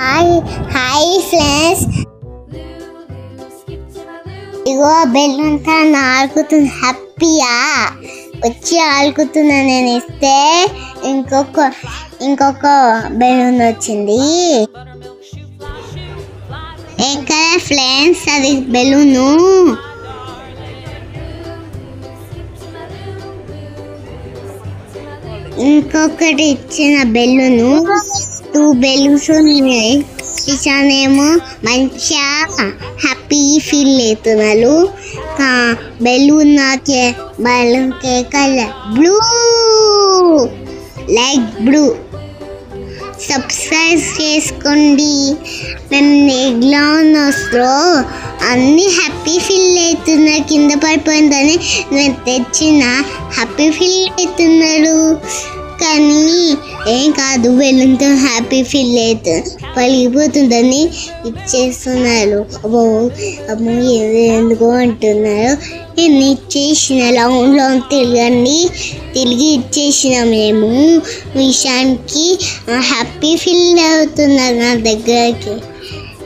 Hi friends, ఇగో బెలూన్తో ఆడుకుతుంది. హ్యాపీయా వచ్చి ఆడుకుతున్నా. నేను ఇస్తే ఇంకొక బెలూన్ వచ్చింది. ఎక్కడ ఫ్రెండ్స్ అది బెలూను? ఇంకొకటి ఇచ్చిన బెలూను. 2 బెలూన్స్ ఉన్నాయి. ఇచ్చానేమో మంచిగా హ్యాపీ ఫీల్ అవుతున్నారు. Balloon colour blue, like blue. Subscribe చేసుకోండి. మేము నెగ్లాన్స్లో అన్నీ హ్యాపీ ఫీల్ అవుతున్నా. కింద పడిపోయిందని నేను తెచ్చిన హ్యాపీ ఫీల్ అవుతున్నారు. కానీ ఏం కాదు, బెలూన్తో హ్యాపీ ఫీల్ అవుతుంది. పలిగిపోతుందని ఇచ్చేస్తున్నారు. అమ్మో ఎందుకో అంటున్నారు. నేను ఇచ్చేసిన రౌండ్లో తిరిగి ఇచ్చేసిన. మేము విషయానికి హ్యాపీ ఫీల్ అవుతున్నారు.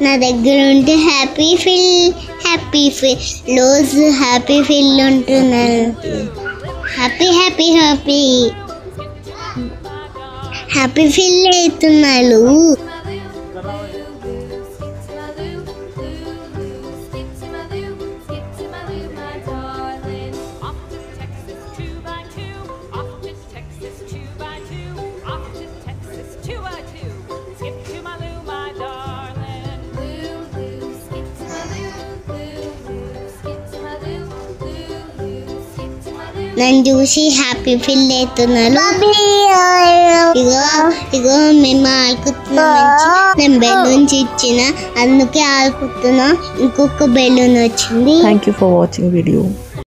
నా దగ్గర ఉంటే హ్యాపీ ఫీల్ రోజు హ్యాపీ ఫీల్ ఉంటున్నారు. హ్యాపీ ఫీల్ అవుతున్నారు. నన్ను చూసి హ్యాపీ ఫీల్ అవుతున్నారు. ఇగో మేము ఆడుకుంటున్నాం. నేను బెలూన్స్ ఇచ్చిన, అందుకే ఆడుకుంటున్నా. ఇంకొక బెలూన్ వచ్చింది. Thank you for watching video.